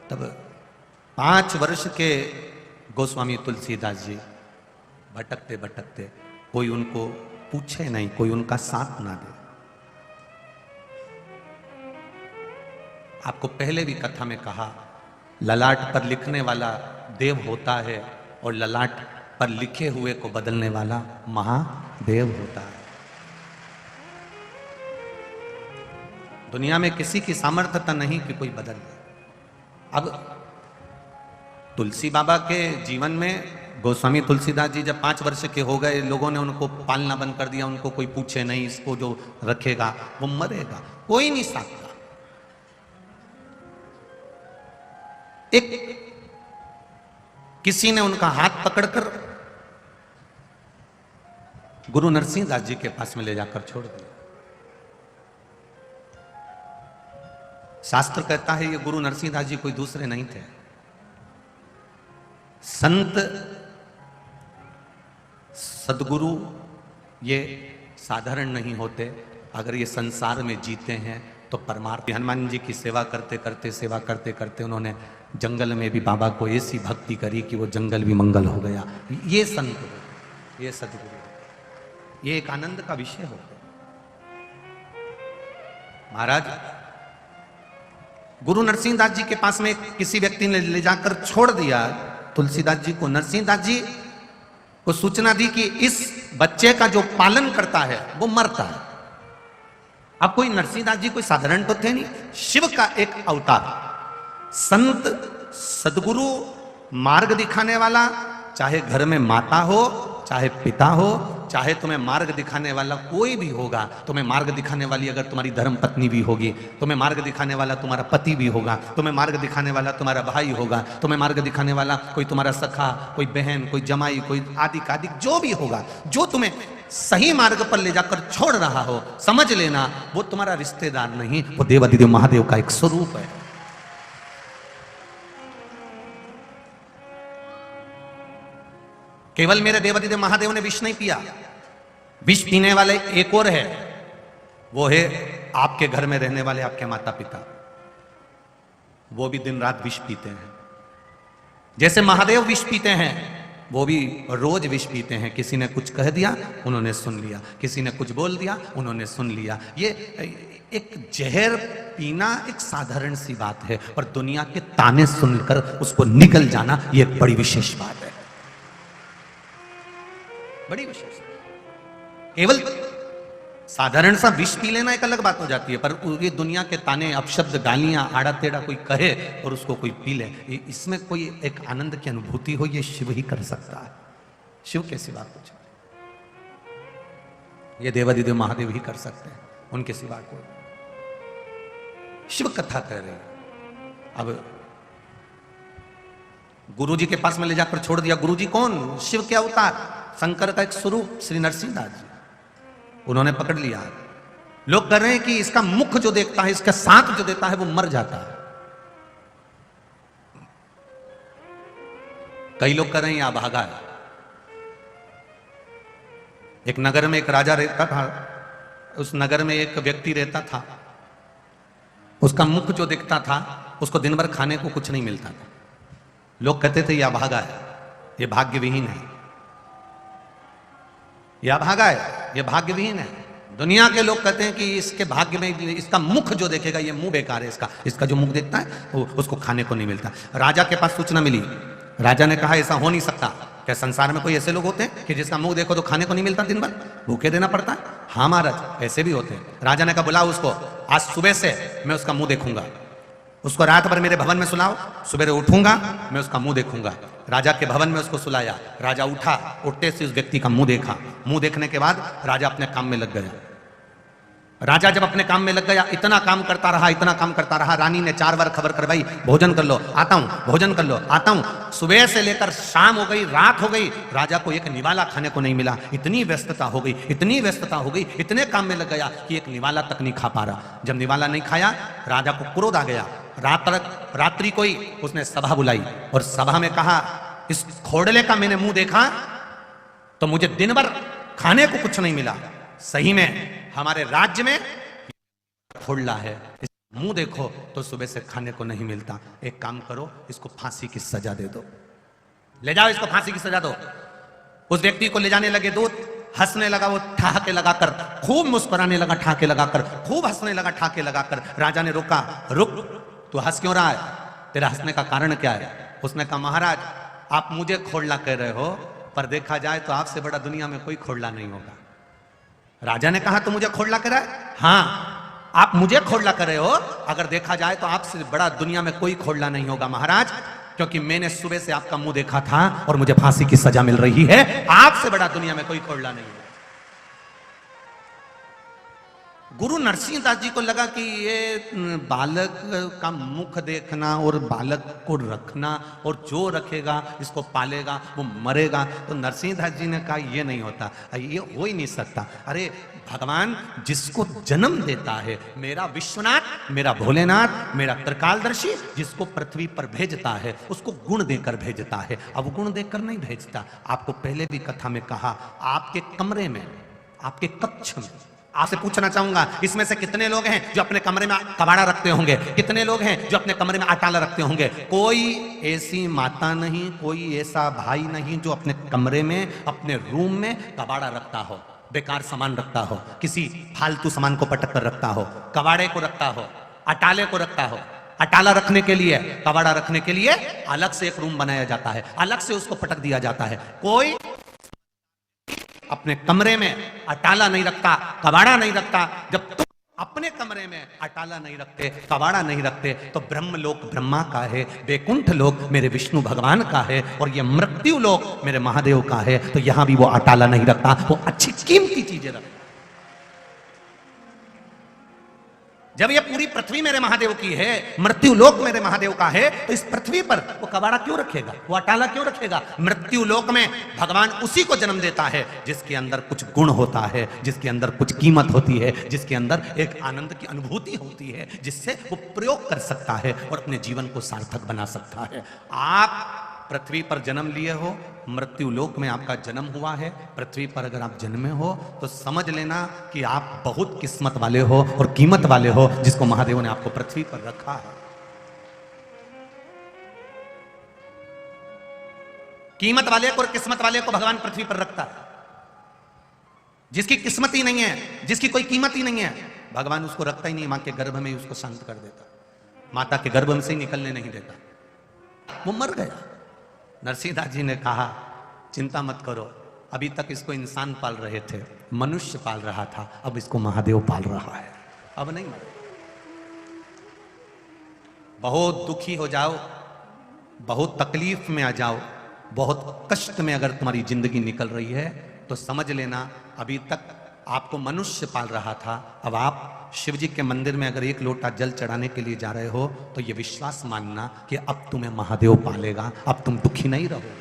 तब 5 वर्ष के गोस्वामी तुलसीदास जी भटकते भटकते, कोई उनको पूछे नहीं, कोई उनका साथ ना दे। आपको पहले भी कथा में कहा, ललाट पर लिखने वाला देव होता है और ललाट पर लिखे हुए को बदलने वाला महादेव होता है। दुनिया में किसी की सामर्थ्यता नहीं कि कोई बदल दे। अब तुलसी बाबा के जीवन में गोस्वामी तुलसीदास जी जब 5 वर्ष के हो गए, लोगों ने उनको पालना बंद कर दिया, उनको कोई पूछे नहीं, इसको जो रखेगा वो मरेगा, कोई नहीं सकता। एक किसी ने उनका हाथ पकड़कर गुरु नरसिंह दास जी के पास में ले जाकर छोड़ दिया। शास्त्र कहता है ये गुरु नरसिंह दास जी कोई दूसरे नहीं थे। संत सदगुरु ये साधारण नहीं होते। अगर ये संसार में जीते हैं तो परमार्थ। हनुमान जी की सेवा करते करते उन्होंने जंगल में भी बाबा को ऐसी भक्ति करी कि वो जंगल भी मंगल हो गया। ये संत हो, ये सदगुरु, ये एक आनंद का विषय हो। महाराज गुरु नरसिंह दास जी के पास में किसी व्यक्ति ने ले जाकर छोड़ दिया तुलसीदास जी को। नरसिंह दास जी को सूचना दी कि इस बच्चे का जो पालन करता है वो मरता है। अब कोई नरसिंह दास जी कोई साधारण तो थे नहीं, शिव का एक अवतार, संत सदगुरु, मार्ग दिखाने वाला। चाहे घर में माता हो, चाहे पिता हो, चाहे तुम्हें मार्ग दिखाने वाला कोई भी होगा, तुम्हें मार्ग दिखाने वाली अगर तुम्हारी धर्म पत्नी भी होगी, तुम्हें मार्ग दिखाने वाला तुम्हारा पति भी होगा, तुम्हें मार्ग दिखाने वाला तुम्हारा भाई होगा, तुम्हें मार्ग दिखाने वाला कोई तुम्हारा सखा, कोई बहन, कोई जमाई, कोई आदि जो भी होगा, जो तुम्हें सही मार्ग पर ले जाकर छोड़ रहा हो, समझ लेना वो तुम्हारा रिश्तेदार नहीं, वो देवाधिदेव महादेव का एक स्वरूप है। केवल मेरे देवाधिदेव महादेव ने विष नहीं पिया, विष पीने वाले एक और है, वो है आपके घर में रहने वाले आपके माता पिता। वो भी दिन रात विष पीते हैं। जैसे महादेव विष पीते हैं, वो भी रोज विष पीते हैं। किसी ने कुछ कह दिया, उन्होंने सुन लिया, किसी ने कुछ बोल दिया, उन्होंने सुन लिया। ये एक जहर पीना एक साधारण सी बात है, पर दुनिया के ताने सुनकर उसको निकल जाना ये एक बड़ी विशेष बात है, बड़ी विशेष। केवल साधारण सा विष पी लेना एक अलग बात हो जाती है, पर ये दुनिया के ताने, अपशब्द, गालियां, आड़ा टेढ़ा कोई कहे और उसको कोई पी ले, इसमें कोई एक आनंद की अनुभूति हो, ये शिव ही कर सकता है। शिव के सिवा कुछ, ये देवाधिदेव महादेव ही कर सकते हैं, उनके सिवा कोई। शिव कथा कह रहे हैं। अब गुरु जी के पास में ले जाकर छोड़ दिया। गुरु जी कौन? शिव के अवतार, शंकर का एक स्वरूप श्री नरसिंह दास जी। उन्होंने पकड़ लिया। लोग कह रहे हैं कि इसका मुख जो देखता है, इसका साथ जो देता है, वो मर जाता है। कई लोग कह रहे हैं यह भागा है। एक नगर में एक राजा रहता था, उस नगर में एक व्यक्ति रहता था, उसका मुख जो दिखता था, उसको दिन भर खाने को कुछ नहीं मिलता था। लोग कहते थे यह भागा है, यह भाग्यविहीन है, यह भागा है, यह भाग्यविहीन है। दुनिया के लोग कहते हैं कि इसके भाग्य में, इसका मुख जो देखेगा, ये मुंह बेकार है, इसका जो मुख देखता है वो उसको खाने को नहीं मिलता। राजा के पास सूचना मिली। राजा ने कहा ऐसा हो नहीं सकता। क्या संसार में कोई ऐसे लोग होते हैं कि जिसका मुंह देखो तो खाने को नहीं मिलता, दिन भर भूखे देना पड़ता है? हाँ महाराज, ऐसे भी होते हैं। राजा ने कहा बुलाओ उसको, आज सुबह से मैं उसका मुंह देखूंगा। उसको रात भर मेरे भवन में सुलाओ, सुबह उठूंगा मैं उसका मुंह देखूंगा। राजा के भवन में उसको सुलाया। राजा उठा, उठते से उस व्यक्ति का मुंह देखा। मुंह देखने के बाद राजा अपने काम में लग गया। राजा जब अपने काम में लग गया, इतना काम करता रहा, इतना काम करता रहा, रानी ने 4 बार खबर करवाई, भोजन कर लो, आता हूं, भोजन कर लो, आता हूं। सुबह से लेकर शाम हो गई, रात हो गई, राजा को एक निवाला खाने को नहीं मिला। इतनी व्यस्तता हो गई, इतनी व्यस्तता हो गई, इतने काम में लग गया कि एक निवाला तक नहीं खा पा रहा। जब निवाला नहीं खाया, राजा को क्रोध आ गया। रात्रि कोई उसने सभा बुलाई और सभा में कहा, इस खोड़ले का मैंने मुंह देखा तो मुझे दिन भर खाने को कुछ नहीं मिला। सही में हमारे राज्य में खोड़ला है, मुंह देखो तो सुबह से खाने को नहीं मिलता। एक काम करो, इसको फांसी की सजा दे दो, ले जाओ, इसको फांसी की सजा दो। उस व्यक्ति को ले जाने लगे दूत, हंसने लगा वो ठहाके लगाकर, खूब मुस्कुराने लगा ठहाके लगाकर, खूब हंसने लगा ठहाके लगाकर। राजा ने रोका, रुक, तू हंस क्यों रहा है, तेरा हंसने का कारण क्या है? उसने कहा, महाराज आप मुझे खोड़ला कह रहे हो, पर देखा जाए तो आपसे बड़ा दुनिया में कोई खोड़ला नहीं होगा। राजा ने कहा, तो मुझे खोड़ला कर रहा है? हाँ, आप मुझे खोड़ला कर रहे हो, अगर देखा जाए तो आपसे बड़ा दुनिया में कोई खोड़ला नहीं होगा महाराज, क्योंकि मैंने सुबह से आपका मुंह देखा था और मुझे फांसी की सजा मिल रही है। आपसे बड़ा दुनिया में कोई खोड़ला नहीं है। गुरु नरसिंहदास जी को लगा कि ये बालक का मुख देखना और बालक को रखना, और जो रखेगा इसको पालेगा वो मरेगा। तो नरसिंहदास जी ने कहा, ये नहीं होता, ये हो ही नहीं सकता। अरे भगवान जिसको जन्म देता है, मेरा विश्वनाथ, मेरा भोलेनाथ, मेरा त्रिकालदर्शी, जिसको पृथ्वी पर भेजता है उसको गुण देकर भेजता है, अब गुण देकर नहीं भेजता। आपको पहले भी कथा में कहा, आपके कमरे में, आपके कक्ष में, आपसे पूछना चाहूंगा, इसमें से कितने लोग हैं जो अपने कमरे में कबाड़ा रखते होंगे? कितने लोग हैं जो अपने कमरे में अटाला रखते होंगे? कोई ऐसी माता नहीं, कोई ऐसा भाई नहीं जो अपने कमरे में, अपने रूम में कबाड़ा रखता हो, बेकार सामान रखता हो, किसी फालतू सामान को पटक कर रखता हो, कबाड़े को रखता हो, अटाले को रखता हो। अटाला रखने के लिए, कबाड़ा रखने के लिए अलग से एक रूम बनाया जाता है, अलग से उसको पटक दिया जाता है। कोई अपने कमरे में अटाला नहीं रखता, कबाड़ा नहीं रखता। जब तुम अपने कमरे में अटाला नहीं रखते, कबाड़ा नहीं रखते, तो ब्रह्मलोक ब्रह्मा का है, वैकुंठ लोक मेरे विष्णु भगवान का है, और ये मृत्यु लोक मेरे महादेव का है। तो यहां भी वो अटाला नहीं रखता, वो अच्छी कीमती चीजें रखता। जब ये पूरी पृथ्वी मेरे महादेव की है, मृत्यु लोक मेरे महादेव का है, तो इस पृथ्वी पर वो कबाड़ा क्यों रखेगा, वो अटाला क्यों रखेगा? मृत्यु लोक में भगवान उसी को जन्म देता है जिसके अंदर कुछ गुण होता है, जिसके अंदर कुछ कीमत होती है, जिसके अंदर एक आनंद की अनुभूति होती है, जिससे वो प्रयोग कर सकता है और अपने जीवन को सार्थक बना सकता है। आप पृथ्वी पर जन्म लिए हो, मृत्यु लोक में आपका जन्म हुआ है। पृथ्वी पर अगर आप जन्मे हो तो समझ लेना कि आप बहुत किस्मत वाले हो और कीमत वाले हो, जिसको महादेव ने आपको पृथ्वी पर रखा है। कीमत वाले को और किस्मत वाले को भगवान पृथ्वी पर रखता है। जिसकी किस्मत ही नहीं है, जिसकी कोई कीमत ही नहीं है, भगवान उसको रखता ही नहीं, मां के गर्भ में ही उसको शांत कर देता, माता के गर्भ में से ही निकलने नहीं देता, वो मर गया। नरसिंहदास जी ने कहा, चिंता मत करो, अभी तक इसको इंसान पाल रहे थे, मनुष्य पाल रहा था, अब इसको महादेव पाल रहा है, अब नहीं मरे। बहुत दुखी हो जाओ, बहुत तकलीफ में आ जाओ, बहुत कष्ट में अगर तुम्हारी जिंदगी निकल रही है, तो समझ लेना अभी तक आपको मनुष्य पाल रहा था, अब आप शिव जी के मंदिर में अगर 1 लोटा जल चढ़ाने के लिए जा रहे हो, तो ये विश्वास मानना कि अब तुम्हें महादेव पालेगा, अब तुम दुखी नहीं रहोगे।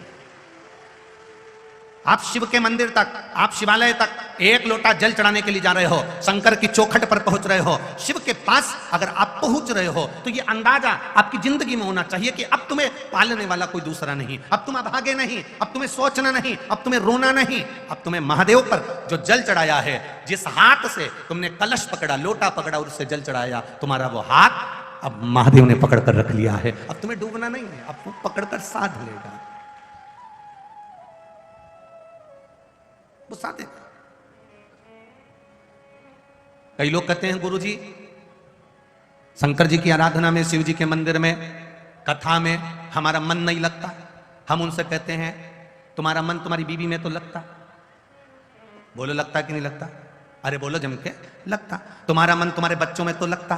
आप शिव के मंदिर तक, आप शिवालय तक 1 लोटा जल चढ़ाने के लिए जा रहे हो, शंकर की चौखट पर पहुंच रहे हो, शिव के पास अगर आप पहुंच रहे हो, तो ये अंदाजा आपकी जिंदगी में होना चाहिए कि अब तुम्हें पालने वाला कोई दूसरा नहीं, अब तुम अभागे नहीं, अब तुम्हें सोचना नहीं, अब तुम्हें रोना नहीं, अब तुम्हें महादेव पर जो जल चढ़ाया है, जिस हाथ से तुमने कलश पकड़ा, लोटा पकड़ा और उससे जल चढ़ाया, तुम्हारा वो हाथ अब महादेव ने पकड़ कर रख लिया है। अब तुम्हें डूबना नहीं है, अब वो पकड़कर साध लेगा, वो साथ देगा। कई लोग कहते हैं, गुरुजी शंकर जी की आराधना में, शिव जी के मंदिर में, कथा में हमारा मन नहीं लगता। हम उनसे कहते हैं, तुम्हारा मन तुम्हारी बीवी में तो लगता, बोलो लगता कि नहीं लगता? अरे बोलो जम के, लगता। तुम्हारा मन तुम्हारे बच्चों में तो लगता,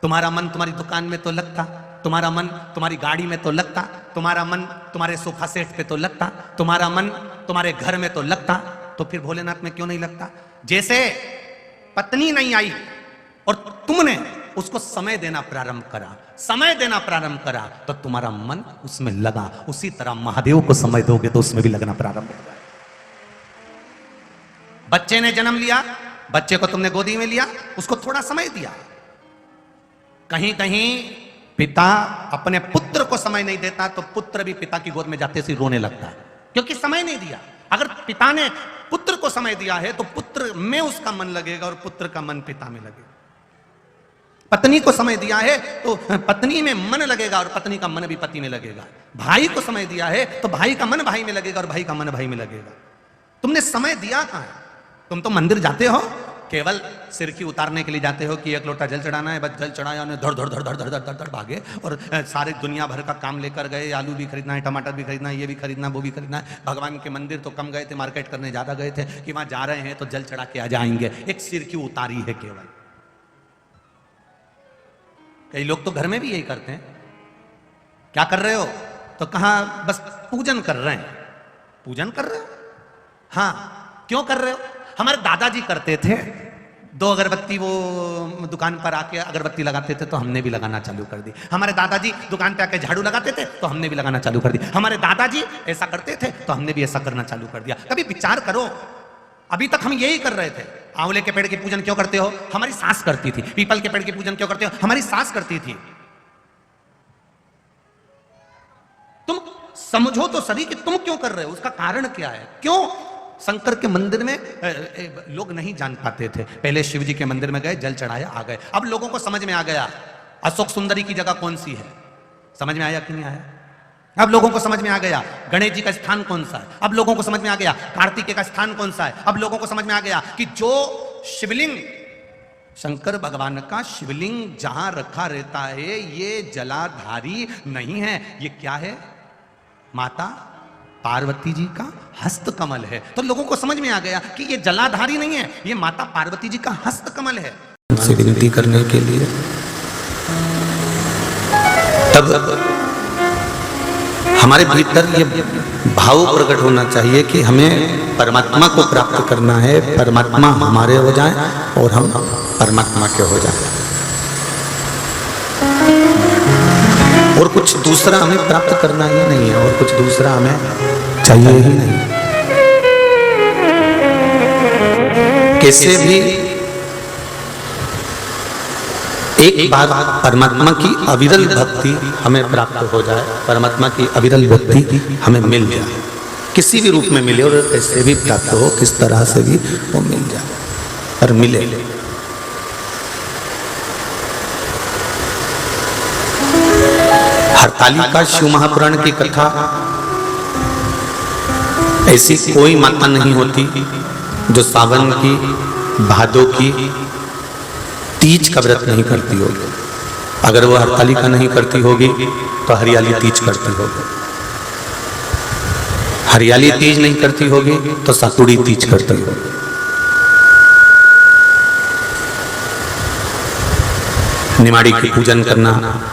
तुम्हारा मन तुम्हारी दुकान में तो लगता, तुम्हारा मन तुम्हारी गाड़ी में तो लगता, तुम्हारा मन तुम्हारे सोफा सेट पे तो लगता, तुम्हारा मन तुम्हारे घर में तो लगता, तो फिर भोलेनाथ में क्यों नहीं लगता? जैसे पत्नी नहीं आई और तुमने उसको समय देना प्रारंभ करा, समय देना प्रारंभ करा तो तुम्हारा मन उसमें लगा। उसी तरह महादेव को समय दोगे तो उसमें भी लगना प्रारंभ होगा। बच्चे ने जन्म लिया, बच्चे को तुमने गोदी में लिया, उसको थोड़ा समय दिया। कहीं कहीं पिता अपने पुत्र को समय नहीं देता तो पुत्र भी पिता की गोद में जाते से रोने लगता है, क्योंकि समय नहीं दिया। अगर पिता ने पुत्र को समय दिया है तो पुत्र में उसका मन लगेगा और पुत्र का मन पिता में लगेगा। पत्नी को समय दिया है तो पत्नी में मन लगेगा और पत्नी का मन भी पति में लगेगा। भाई को समय दिया है तो भाई का मन भाई में लगेगा और भाई का मन भाई में लगेगा। तुमने समय दिया कहां है? तुम तो मंदिर जाते हो केवल सिर की उतारने के लिए जाते हो कि एक लोटा जल चढ़ाना है, बस जल चढ़ाया, उन्हें धड़ धड़ धड़ धड़ धड़ धड़ धड़ भागे और सारे दुनिया भर का काम लेकर गए। आलू भी खरीदना है, टमाटर भी खरीदना है, ये भी खरीदना, वो भी खरीदना है। भगवान के मंदिर तो कम गए थे, मार्केट करने ज्यादा गए थे कि वहां जा रहे हैं तो जल चढ़ा के आ जाएंगे। एक सिर की उतारी है केवल। कई लोग तो घर में भी यही करते हैं। क्या कर रहे हो? तो कहा बस पूजन कर रहे हैं। पूजन कर रहे हो? हाँ, क्यों कर रहे हो? हमारे दादाजी करते थे, 2 अगरबत्ती वो दुकान पर आके अगरबत्ती लगाते थे तो हमने भी लगाना चालू कर दी। हमारे दादाजी दुकान पे आके झाड़ू लगाते थे तो हमने भी लगाना चालू कर दी। हमारे दादाजी ऐसा करते थे तो हमने भी ऐसा करना चालू कर दिया। कभी विचार करो, अभी तक हम यही कर रहे थे। आंवले के पेड़ की पूजन क्यों करते हो? हमारी सास करती थी। पीपल के पेड़ की पूजन क्यों करते हो? हमारी सास करती थी। तुम समझो तो सही कि तुम क्यों कर रहे हो, उसका कारण क्या है? क्यों शंकर के मंदिर में लोग नहीं जान पाते थे? पहले शिव जी के मंदिर में गए, जल चढ़ाया, आ गए। अब लोगों को समझ में आ गया अशोक सुंदरी की जगह कौन सी है। समझ में आया कि नहीं आया? अब लोगों को समझ में आ गया गणेश जी का स्थान कौन सा है। अब लोगों को समझ में आ गया कार्तिकेय का स्थान कौन सा है। अब लोगों को समझ में आ गया कि जो शिवलिंग शंकर भगवान का शिवलिंग जहां रखा रहता है ये जलाधारी नहीं है, ये क्या है? माता पार्वती जी का हस्त कमल है। तो लोगों को समझ में आ गया कि ये जलाधारी नहीं है, ये माता पार्वती जी का हस्त कमल है। से विनती करने के लिए तब हमारे भीतर ये भाव प्रकट होना चाहिए कि हमें परमात्मा को प्राप्त करना है, परमात्मा हमारे हो जाए और हम परमात्मा के हो जाए, और कुछ दूसरा हमें प्राप्त करना ही नहीं है, और कुछ दूसरा हमें चाहिए ही नहीं। कैसे भी एक बार परमात्मा की अविरल भक्ति हमें प्राप्त हो जाए, परमात्मा की अविरल भक्ति हमें मिल जाए, किसी भी रूप में मिले और कैसे भी प्राप्त हो, किस तरह से भी वो मिल जाए और मिले। हरतालिका शिव महापुराण की कथा, ऐसी कोई माता नहीं होती जो सावन की, भादों की तीज का व्रत नहीं करती होगी। अगर वो हरतालिका नहीं करती होगी तो हरियाली तीज करती होगी, हरियाली तीज नहीं करती होगी तो सातुड़ी तीज करती होगी। निमाड़ी की पूजन करना,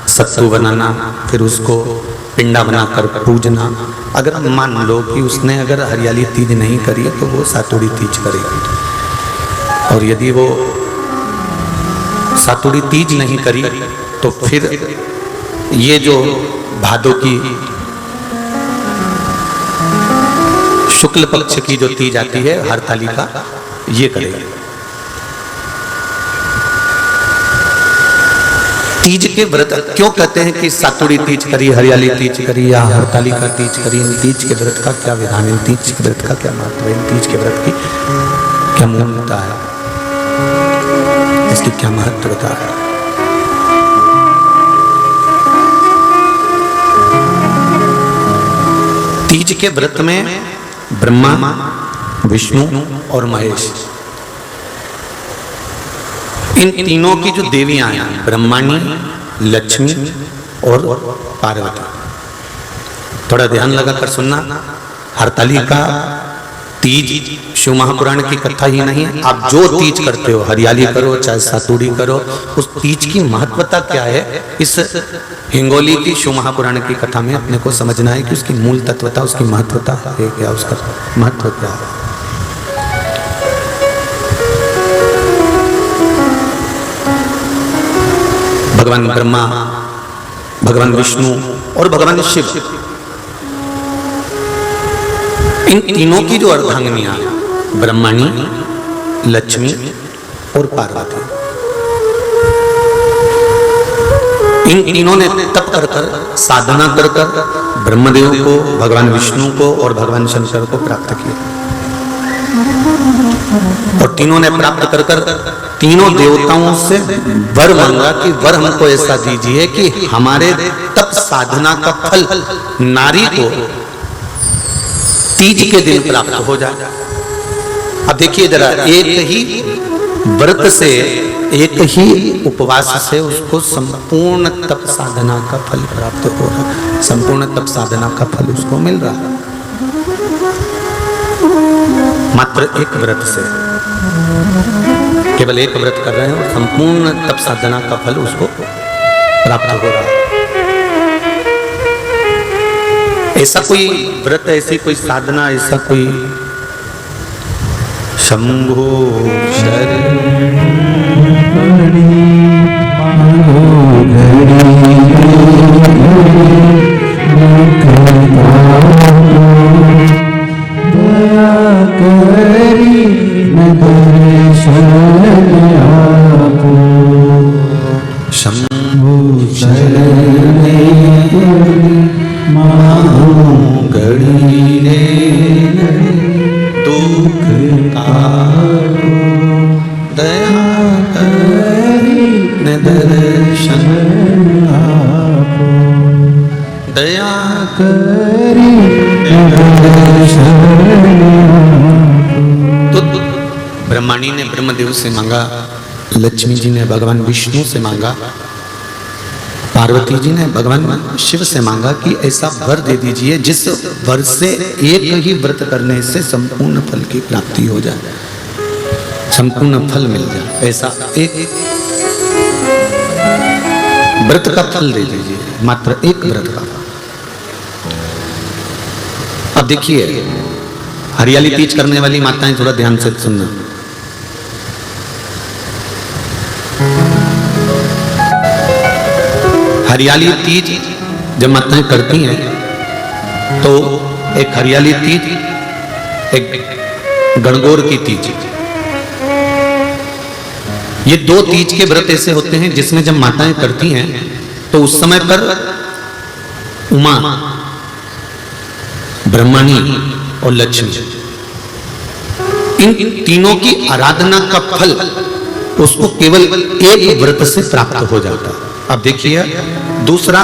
सत्तू बनाना, फिर उसको पिंडा बनाकर पूजना। अगर मान लो कि उसने अगर हरियाली तीज नहीं करी तो वो सातुड़ी तीज करेगी, और यदि वो सातुड़ी तीज नहीं करी तो फिर ये जो भादों की शुक्ल पक्ष की जो तीज आती है हरतालिका, ये करेगी। तीज के व्रत क्यों कहते हैं कि सातुड़ी तीज करी, हरियाली तीज करी या हरतालिका तीज करी? इन तीज के व्रत का क्या विधान है? इन तीज के व्रत का क्या महत्व है? इन तीज के व्रत की क्या मूलता है? इसकी क्या महत्वता है? तीज के व्रत में ब्रह्मा, विष्णु और महेश, इन तीनों की जो देवियां हैं, ब्रह्माणी, लक्ष्मी और पार्वती, थोड़ा ध्यान लगाकर सुनना। हरतालिका तीज शिव महापुराण की कथा ही नहीं है। आप जो तीज करते हो, हरियाली करो चाहे सातुड़ी करो, उस तीज की महत्वता क्या है, इस हिंगोली की शिव महापुराण की कथा में अपने को समझना है कि उसकी मूल तत्वता, उसकी महत्वता है क्या, उसका महत्व क्या है। भगवान ब्रह्मा, भगवान विष्णु और भगवान शिव, इन तीनों की जो अर्धांगिनियां ब्रह्माणी, लक्ष्मी और पार्वती, इन तीनों ने तप कर कर, साधना कर कर ब्रह्मदेव को, भगवान विष्णु को और भगवान शंकर को प्राप्त किया। और तीनों ने प्राप्त कर कर तीनों देवताओं से वर मांगा कि वर हमको ऐसा दीजिए कि हमारे तप साधना का फल नारी को तीज के दिन प्राप्त हो जाए। अब देखिए जरा, एक ही व्रत से, एक ही उपवास से उसको संपूर्ण तप साधना का फल प्राप्त हो रहा है, संपूर्ण तप साधना का फल उसको मिल रहा है मात्र एक व्रत से। केवल एक व्रत कर रहे हैं और संपूर्ण तप साधना का फल उसको प्राप्त हो रहा है। ऐसा कोई व्रत, ऐसी कोई साधना, ऐसा कोई शंभो ब्रह्माणी ने ब्रह्मदेव से मांगा, लक्ष्मी जी ने भगवान विष्णु से मांगा, पार्वती जी ने भगवान शिव से मांगा कि ऐसा वर दे दीजिए जिस वर से एक ही व्रत करने से संपूर्ण फल की प्राप्ति हो जाए, संपूर्ण फल मिल जाए। ऐसा एक व्रत का फल दे दीजिए, मात्र एक व्रत का। अब देखिए, हरियाली तीज करने वाली माताएं थोड़ा ध्यान से सुनना। हरियाली तीज जब माताएं करती हैं तो एक हरियाली तीज, एक गणगौर की तीज, ये दो तीज के व्रत ऐसे होते हैं जिसमें जब माताएं करती हैं तो उस समय पर उमा, ब्रह्माणी और लक्ष्मी, इन तीनों की आराधना का फल उसको केवल एक व्रत से प्राप्त हो जाता है। अब देखिए दूसरा,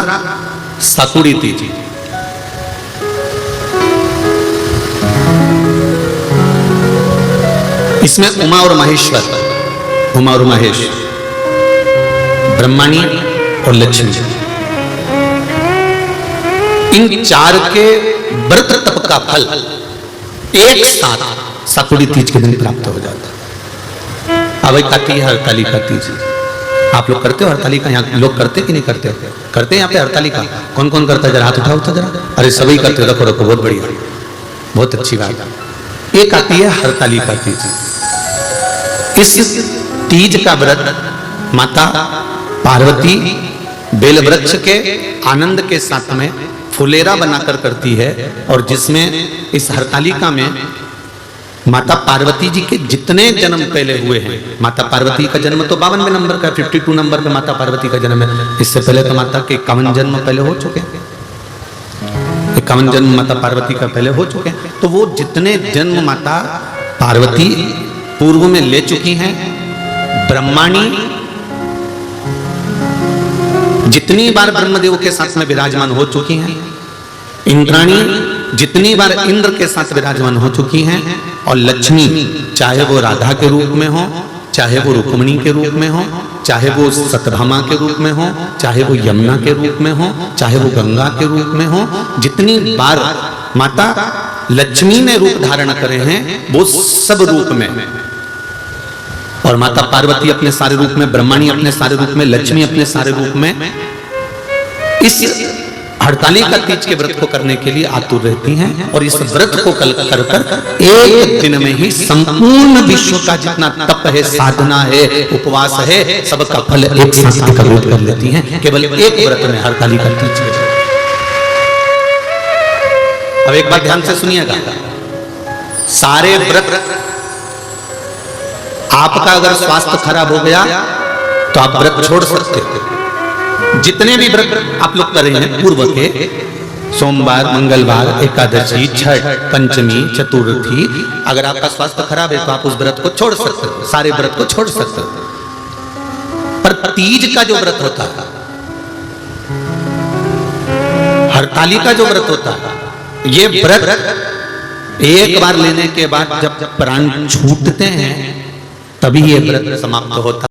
साकुड़ी तीज। इसमें उमा और महेश्वर, उमा और महेश, ब्रह्माणी और लक्ष्मी, इन चार के व्रत तप का फल एक साथ साकुड़ी तीज के दिन प्राप्त हो जाता है। अब एक आती है हरतालिका तीज। आप लोग करते हो हरतालिका? यहाँ लोग करते कि नहीं करते? करते हैं यहाँ पे हरतालिका? कौन कौन करता है? जरा हाथ उठाओ तो जरा। अरे सभी करते हो, रखो रखो, बहुत बढ़िया, बहुत अच्छी बात। एक आती है हरतालिका तीज। इस तीज का व्रत माता पार्वती बेल वृक्ष के आनंद के साथ में फुलेरा बनाकर करती है, और जिसमें इस हरतालिका में माता पार्वती जी के जितने जन्म पहले हुए हैं, माता पार्वती का जन्म तो 52वें नंबर का, 52 नंबर पे माता पार्वती का जन्म है। इससे पहले तो माता के 51 जन्म पहले हो चुके हैं, 51 जन्म माता पार्वती का पहले हो चुके हैं। तो वो जितने जन्म माता पार्वती पूर्व में ले चुकी हैं, ब्रह्माणी जितनी बार ब्रह्मदेव के साथ में विराजमान हो चुकी हैं, इंद्राणी जितनी बार इंद्र के साथ विराजमान हो चुकी हैं, और लक्ष्मी चाहे वो राधा के रूप में हो, चाहे वो रुक्मिणी के रूप में हो, चाहे वो सत्यभामा के रूप में हो, चाहे वो यमुना के रूप में हो, चाहे वो गंगा के रूप में हो, जितनी बार माता लक्ष्मी ने रूप धारण करे हैं वो सब रूप में, और माता पार्वती अपने सारे रूप में, ब्रह्माणी अपने सारे रूप में, लक्ष्मी अपने सारे रूप में इस हरतालिका तीज के व्रत को करने के लिए आतुर रहती हैं और इस व्रत को कर कर एक दिन में ही संपूर्ण विश्व का जितना तप है, साधना है, उपवास है, सबका फल एक साथ कबूल कर लेती हैं केवल एक व्रत में, हरतालिका तीज के। अब एक बात ध्यान से सुनिएगा, सारे व्रत, आपका अगर स्वास्थ्य खराब हो गया तो आप व्रत छोड़ सकते हो। जितने भी व्रत आप लोग कर रहे हैं पूर्व के, सोमवार, मंगलवार, एकादशी, छठ, पंचमी, चतुर्थी, अगर आपका स्वास्थ्य खराब है तो आप उस व्रत को छोड़ सकते हो, सारे व्रत को छोड़ सकते हो। पर तीज का जो व्रत होता है, हरतालिका जो व्रत होता है, ये व्रत एक बार लेने के बाद जब प्राण छूटते हैं तभी ये व्रत समाप्त होता है।